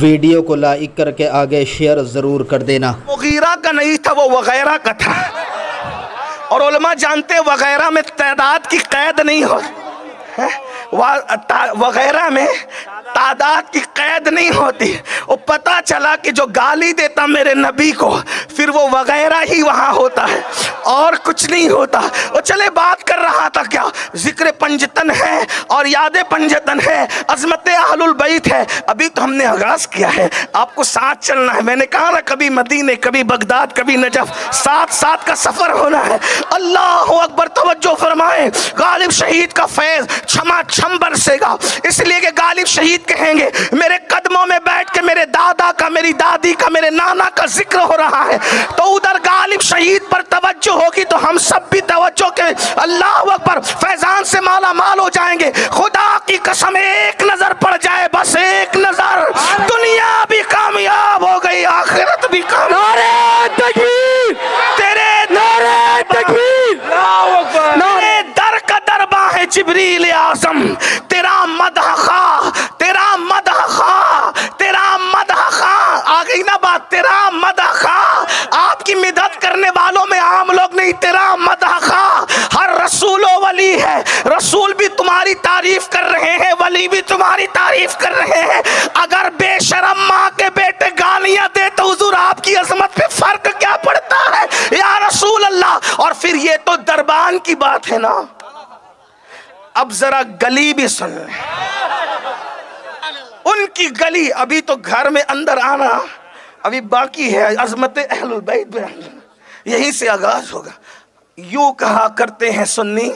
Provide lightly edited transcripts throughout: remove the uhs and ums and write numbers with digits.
Video को like करके आगे शेयर ज़रूर कर देना। मुगीरा का नहीं था, वो वगैरह का था। और उलमा जानते वगैरह में तादाद की कैद नहीं हो, वगैरह में तादाद की कैद नहीं होती। वो पता चला कि जो गाली देता मेरे नबी को, फिर वो वगैरह ही वहाँ होता है और कुछ नहीं होता। वो चले बात कर रहा था क्या, जिक्र पंजतन है और याद पंजतन है, अजमत अहलुल बैत है। अभी तो हमने आगाज किया है, आपको साथ चलना है। मैंने कहा ना, कभी मदीने, कभी बगदाद, कभी नजफ, साथ साथ का सफर होना है। अल्लाह अकबर, तवज्जो फरमाए। गालिब शहीद का फैज क्षमा छम बरसेगा, इसलिए कि गालिब शहीद कहेंगे मेरे कदमों में बैठ के मेरे दादा का, मेरी दादी का, मेरे नाना का जिक्र हो रहा है। तो उधर गालिब शहीद पर तवज्जो होगी तो हम सब भी तवज्जो के अल्लाह अकबर फैजान से माला माल हो जाएंगे। खुदा की कसम, एक नजर पड़ जाए, बस एक नजर, दुनिया भी कामयाब हो गई, आखिरत भी कामयाब। नारे तकबीर, तेरे नारे तकबीर, नारे दर का दरबा है जिब्रील आज़म, तेरा मदह खा, तेरा मदह खा, तेरा मदह खा। आ गई ना बात, तेरा मदह खा। आपकी मदद करने वालों में आम लोग नहीं, तेरा मदह खा। हर रसूल वली है, रसूल भी तुम्हारी तारीफ कर रहे हैं, वली भी तुम्हारी तारीफ कर रहे हैं। अगर बेशरम माँ के बेटे गालियां दे तो हुजूर आपकी अजमत पे फर्क क्या पड़ता है या रसूल अल्लाह। और फिर ये तो दरबान की बात है ना, अब जरा गली भी सुन ले, उनकी गली। अभी तो घर में अंदर आना अभी बाकी है, अजमत अहलुल बैत में यहीं से आगाज होगा। यूं कहा करते हैं सुन्नी,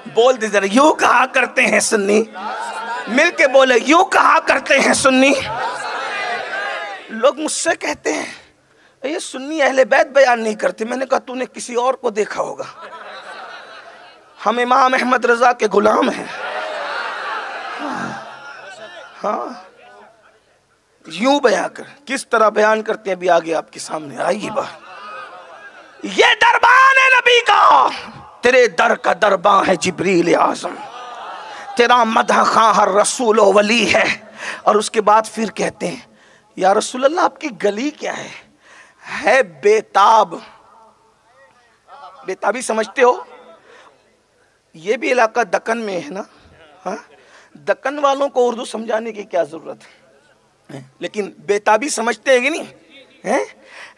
बोल दे जरा, यूं कहा करते हैं सुन्नी, मिलके बोले, यूं कहा करते हैं सुन्नी। लोग मुझसे कहते हैं ये सुन्नी अहले बैत बयान नहीं करते। मैंने कहा तूने किसी और को देखा होगा, हम इमाम अहमद रजा के गुलाम हैं। हाँ, यूं बयान कर, किस तरह बयान करते हैं अभी आगे आपके सामने आएगी बात। ये दरबान है नबी का, तेरे दर का दरबां है जिब्रील आज़म, तेरा मदह खां हर रसूल वली है। और उसके बाद फिर कहते हैं या रसूल अल्लाह आपकी गली क्या है बेताब। बेताबी समझते हो, ये भी इलाका दक्कन में है ना। हाँ, दक्कन वालों को उर्दू समझाने की क्या जरूरत है, लेकिन बेताबी समझते हैं कि नहीं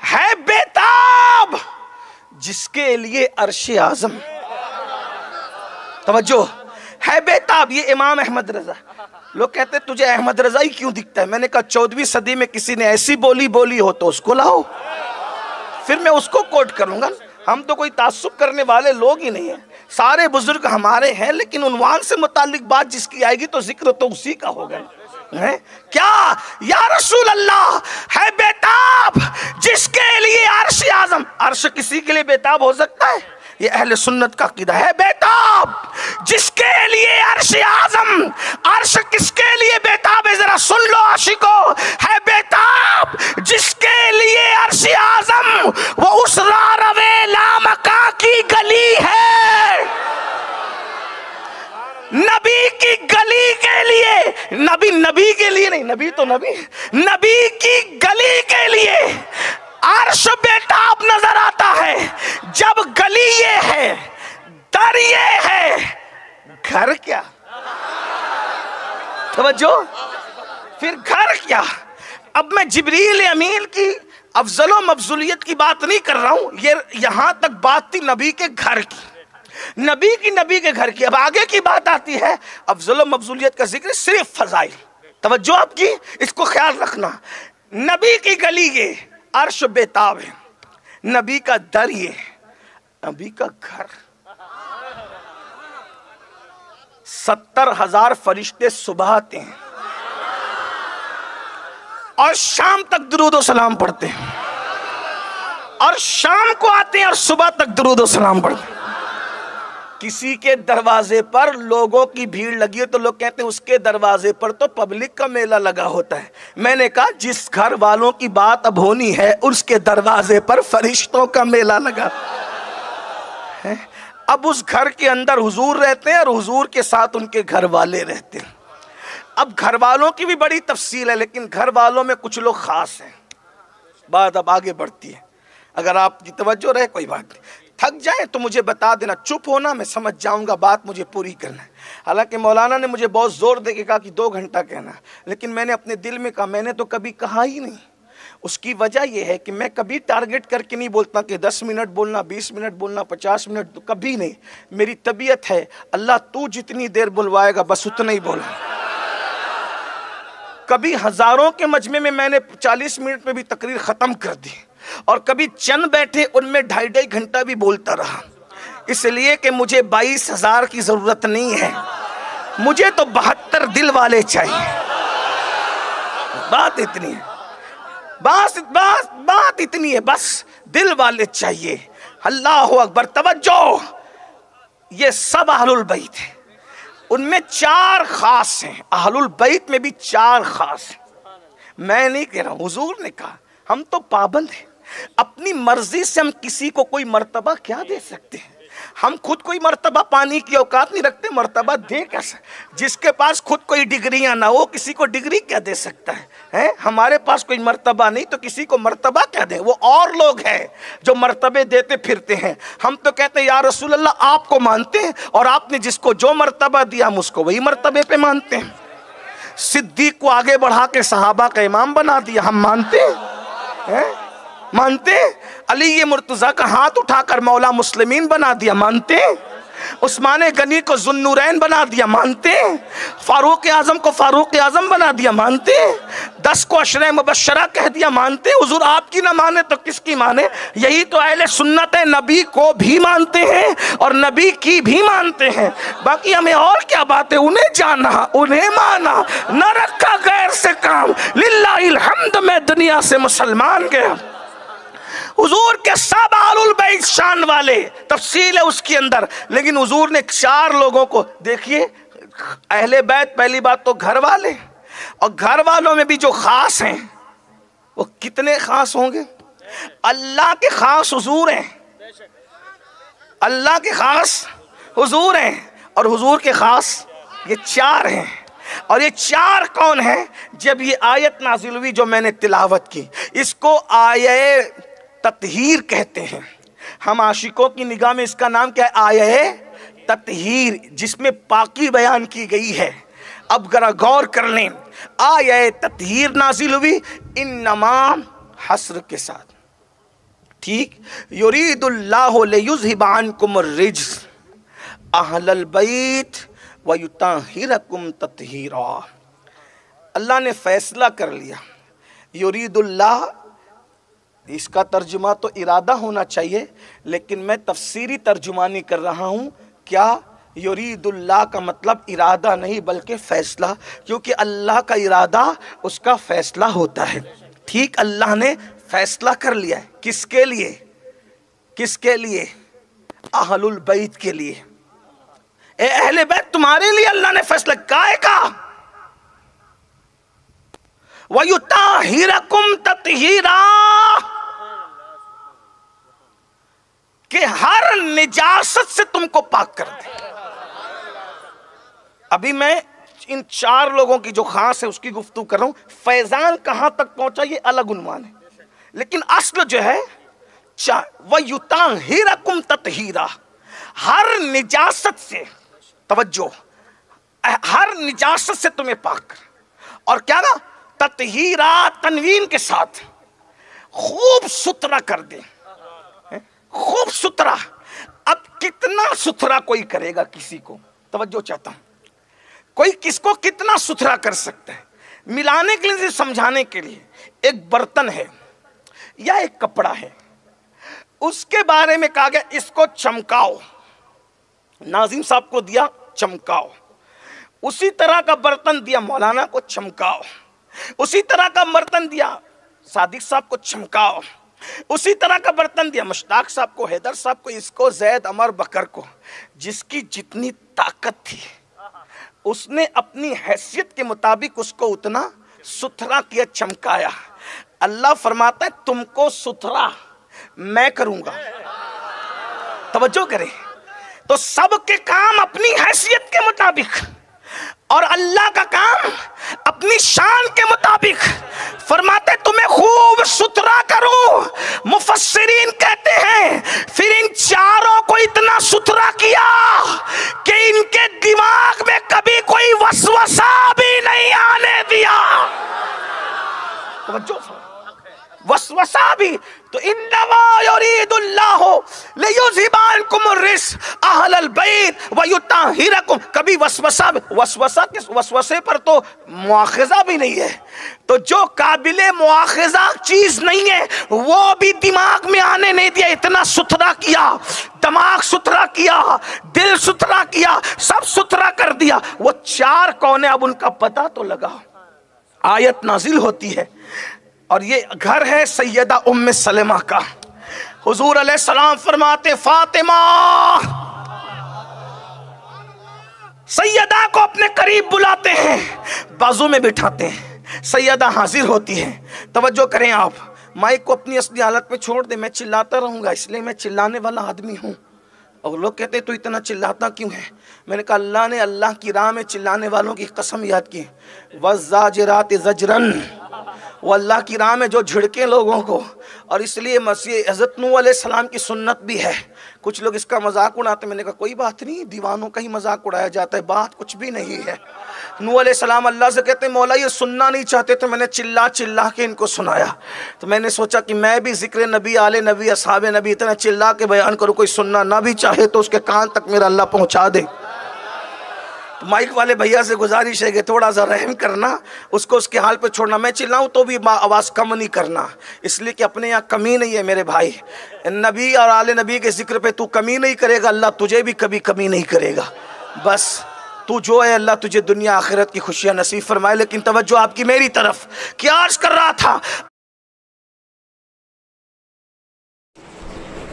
है बेताब जिसके लिए अर्शे आजम, तवज्जो है बेताब। ये इमाम अहमद रजा, लोग कहते तुझे अहमद रजा ही क्यों दिखता है। मैंने कहा 14वीं सदी में किसी ने ऐसी बोली हो तो उसको लाओ, फिर मैं उसको कोट करूंगा। हम तो कोई तासुब करने वाले लोग ही नहीं है, सारे बुजुर्ग हमारे हैं, लेकिन उन्वान से मुतालिक बात जिसकी आएगी तो जिक्र तो उसी का होगा। है क्या या रसूल अल्लाह है बेताब जिसके लिए अर्श आजम। अर्श किसी के लिए बेताब हो सकता है? ये अहले सुन्नत का अकीदा है। बेताब जिसके लिए अर्श आजम, अर्श किसके लिए बेताब है जरा सुन लो आशिको। है बेताब जिसके लिए अर्श आजम, वो उस रारवे लामका की गली है, नबी की गली के लिए। नबी के लिए नहीं, नबी तो नबी की गली के लिए अर्श बेताब नजर आता है। जब गली ये है, दर ये है, घर क्या? समझो, फिर घर क्या? अब मैं जिब्रील अमीन की अफजलो मफजुलियत की बात नहीं कर रहा हूं, ये यहां तक बात थी नबी के घर की, नबी के घर की। अब आगे की बात आती है अफजलो मफजुलियत का जिक्र सिर्फ फजाइल। तवज्जो आपकी, इसको ख्याल रखना। नबी की गली ये अर्श बेताब है, नबी का दर ये, नबी का घर। 70,000 फरिश्ते सुबह आते हैं और शाम तक दुरूद व सलाम पढ़ते हैं, और शाम को आते हैं और सुबह तक दुरूद व सलाम पढ़ते हैं। किसी के दरवाजे पर लोगों की भीड़ लगी है तो लोग कहते हैं उसके दरवाजे पर तो पब्लिक का मेला लगा होता है। मैंने कहा जिस घर वालों की बात अब होनी है उसके दरवाजे पर फरिश्तों का मेला लगा है। अब उस घर के अंदर हुजूर रहते हैं और हुजूर के साथ उनके घर वाले रहते हैं। अब घर वालों की भी बड़ी तफसील है, लेकिन घर वालों में कुछ लोग खास हैं। बात अब आगे बढ़ती है, अगर आपकी तवज्जो रहे कोई बात नहीं। थक जाए तो मुझे बता देना, चुप होना, मैं समझ जाऊंगा, बात मुझे पूरी करना है। हालांकि मौलाना ने मुझे बहुत जोर दे के कहा कि 2 घंटा कहना, लेकिन मैंने अपने दिल में कहा, मैंने तो कभी कहा ही नहीं। उसकी वजह यह है कि मैं कभी टारगेट करके नहीं बोलता कि 10 मिनट बोलना, 20 मिनट बोलना, 50 मिनट, तो कभी नहीं। मेरी तबीयत है, अल्लाह तू जितनी देर बुलवाएगा बस उतना ही बोला। कभी हजारों के मजमे में मैंने 40 मिनट में भी तकरीर खत्म कर दी, और कभी चंद बैठे उनमें 2.5 घंटा भी बोलता रहा, इसलिए कि मुझे 22,000 की जरूरत नहीं है, मुझे तो 72 दिल वाले चाहिए। बात इतनी है, बात इतनी है, बस दिल वाले चाहिए। अल्लाह अकबर, तवज्जो, ये सब अहलुल बैत है, उनमें 4 खास हैं। अहलुल बैत में भी 4 खास हैं। मैं नहीं कह रहा हूं, हुजूर ने कहा, हम तो पाबंद हैं, अपनी मर्जी से हम किसी को कोई मर्तबा क्या दे सकते हैं? हम खुद कोई मर्तबा पानी की औकात नहीं रखते, मर्तबा दे कैसे? जिसके पास खुद कोई डिग्रियां ना हो, किसी को डिग्री क्या दे सकता है? हमारे पास कोई मर्तबा नहीं तो किसी को मर्तबा क्या दे? वो और लोग हैं जो मर्तबे देते फिरते हैं। हम तो कहते हैं या रसूल अल्लाह, आपको मानते हैं, और आपने जिसको जो मर्तबा दिया हम उसको वही मर्तबे पे मानते हैं। सिद्दीक को आगे बढ़ा के सहाबा का इमाम बना दिया, हम मानते हैं? मानते? अली मुर्तजा का हाथ उठाकर मौला मुस्लिमीन बना दिया, मानते? उस्मान गनी को जुन्नूरैन बना दिया, मानते? फारूक आजम को फारूक आजम बना दिया, मानते? 10 को अशरे मुबश्शरा कह दिया, मानते? हुजूर आपकी ना माने तो किसकी माने? यही तो अहले सुन्नत है, नबी को भी मानते हैं और नबी की भी मानते हैं। बाकी हमें और क्या बात है? उन्हें जाना, उन्हें माना, न रखा गैर से काम। लिल्लाहिल हम्द, मैं दुनिया से मुसलमान गया। हुजूर के सब अहलुल बैत शान वाले, तफसील है उसके अंदर, लेकिन हुजूर ने 4 लोगों को देखिए। अहले बैत, पहली बात तो घर वाले, और घर वालों में भी जो खास हैं वो कितने खास होंगे? अल्लाह के खास हुजूर हैं, अल्लाह के खास हुजूर हैं, और हुजूर के खास ये 4 हैं। और ये 4 कौन हैं? जब ये आयत नाजिल हुई जो मैंने तिलावत की, इसको आयत ततहीर कहते हैं। हम आशिकों की निगाह में इसका नाम क्या है? आयत ततहीर, जिसमें पाकी बयान की गई है। अब जरा गौर कर लें, आयत ततहीर नाजिल हुई इन्नमा हस्र के साथ, ठीक? युरीदुल्लाहु लियुज़हिबा अन्कुम अर्रिज्स अहलल बैत व युतहिरकुम ततहीरा। अल्लाह ने फैसला कर लिया। युरीदुल्लाह, इसका तर्जुमा तो इरादा होना चाहिए, लेकिन मैं तफसीरी तर्जुमानी कर रहा हूँ। क्या? युरीदुल्लाह का मतलब इरादा नहीं बल्कि फैसला, क्योंकि अल्लाह का इरादा उसका फैसला होता है। ठीक, अल्लाह ने फैसला कर लिया है। किसके लिए? किसके लिए? अहलुल बैत के लिए। ए अहले बैत, तुम्हारे लिए अल्लाह ने फैसला काहे का? वयुताहिरकुम ततहीरा, कि हर निजासत से तुमको पाक कर दे। अभी मैं इन 4 लोगों की जो खास है उसकी गुफ्तगू कर रहा हूं। फैजान कहां तक पहुंचा ये अलग उन्वान है, लेकिन असल जो है वयुताहिरकुम ततहीरा, हर निजासत से, तवज्जो, हर निजासत से तुम्हें पाक कर। और क्या ना, ततहीरा तनवीन के साथ खूब सुथरा कर दे, खूब सुथरा। अब कितना सुथरा कोई करेगा किसी को? तवज्जो चाहता हूं, कोई किसको कितना सुथरा कर सकता है? मिलाने के लिए, समझाने के लिए, एक बर्तन है या एक कपड़ा है, उसके बारे में कहा गया इसको चमकाओ, नाजिम साहब को दिया चमकाओ। उसी तरह का बर्तन दिया मौलाना को, चमकाओ। उसी तरह का बर्तन दिया सादिक साहब को, चमकाओ। उसी तरह का बर्तन दिया मुश्ताक साहब को, हैदर साहब को, इसको, जैद, अमर, बकर को। जिसकी जितनी ताकत थी उसने अपनी हैसियत के मुताबिक उसको उतना सुथरा किया, चमकाया। अल्लाह फरमाता है तुमको सुथरा मैं करूंगा। तवज्जो करें, तो सबके काम अपनी हैसियत के मुताबिक। और अल्लाह का काम अपनी शान के मुताबिक फरमाते तुम्हें खूब सुथरा करूं। मुफस्सिरीन कहते हैं फिर इन चारों को इतना सुथरा किया कि इनके दिमाग में कभी कोई वसवसा भी नहीं आने दिया। वसवसा भी तो इन्नमा युरीदुल्लाहु लियुज़हिबानकुम रिस अहलल बैत व युताहिरकुम। कभी वसवसे पर तो मुआखज़ा भी नहीं है। तो जो काबिले मुआखज़ा चीज नहीं है वो भी दिमाग में आने नहीं दिया। इतना सुथरा किया, दिमाग सुथरा किया, दिल सुथरा किया, सब सुथरा कर दिया। वो चार कौन है अब उनका पता तो लगा। आयत नाजिल होती है और ये घर है सैयदा उम्मे सलेमा का। हुजूर अलैहिस्सलाम फरमाते फातिमा, सैयदा को अपने करीब बुलाते हैं, बाजू में बिठाते हैं। सैयदा हाजिर होती है। तवज्जो करें आप, माइक को अपनी असली हालत पे छोड़ दे। मैं चिल्लाता रहूंगा इसलिए मैं चिल्लाने वाला आदमी हूँ। और लोग कहते तो इतना चिल्लाता क्यों है? मैंने कहा अल्लाह ने अल्लाह की राह में चिल्लाने वालों की कसम याद की। वज़्ज़ाजिरात ज़ज्रन, वो अल्लाह की राह में जो झिड़के लोगों को। और इसलिए मसीह हज़रत नूह अलैहिस्सलाम की सुन्नत भी है। कुछ लोग इसका मजाक उड़ाते, मैंने कहा कोई बात नहीं, दीवानों का ही मजाक उड़ाया जाता है, बात कुछ भी नहीं है। नूह अलैहिस्सलाम अल्लाह से कहते मौला ये सुनना नहीं चाहते तो मैंने चिल्ला चिल्ला के इनको सुनाया। तो मैंने सोचा कि मैं भी जिक्र नबी, आले नबी, असहाबे नबी इतना चिल्ला के बयान करूँ, कोई सुनना ना भी चाहे तो उसके कान तक मेरा अल्लाह पहुँचा दे। तो माइक वाले भैया से गुजारिश है कि थोड़ा सा रहम करना, उसको उसके हाल पे छोड़ना। मैं चिल्लाऊं तो भी आवाज़ कम नहीं करना, इसलिए कि अपने यहाँ कमी नहीं है मेरे भाई। नबी और आले नबी के जिक्र पे तू कमी नहीं करेगा, अल्लाह तुझे भी कभी कमी नहीं करेगा। बस तू जो है अल्लाह तुझे दुनिया आखिरत की खुशियाँ नसीब फरमाए। लेकिन तवज्जो आपकी मेरी तरफ, क्या अर्ज कर रहा था।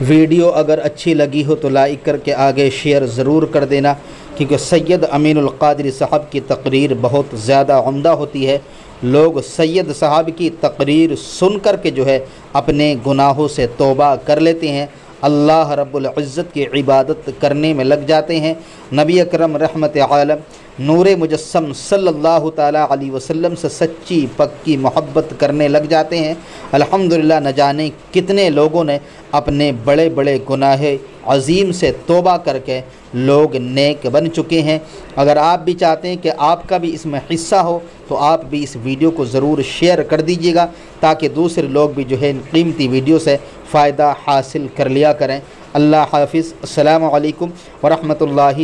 वीडियो अगर अच्छी लगी हो तो लाइक करके आगे शेयर ज़रूर कर देना, क्योंकि सैयद अमीनुल क़ादरी साहब की तकरीर बहुत ज़्यादा उम्दा होती है। लोग सैयद साहब की तकरीर सुन कर के जो है अपने गुनाहों से तौबा कर लेते हैं, अल्लाह रब्बुल इज़्ज़त की इबादत करने में लग जाते हैं। नबी अकरम रहमत आलम नूरे मुजस्सम सल्लल्लाहु ताला अलैहि वसल्लम से सच्ची पक्की मोहब्बत करने लग जाते हैं। अल्हम्दुलिल्लाह न जाने कितने लोगों ने अपने बड़े बड़े गुनाह अज़ीम से तौबा करके लोग नेक बन चुके हैं। अगर आप भी चाहते हैं कि आपका भी इसमें हिस्सा हो तो आप भी इस वीडियो को ज़रूर शेयर कर दीजिएगा, ताकि दूसरे लोग भी जो है इन कीमती वीडियो से फ़ायदा हासिल कर लिया करें। अल्लाह हाफ़िज़। अस्सलामु अलैकुम व रहमतुल्लाहि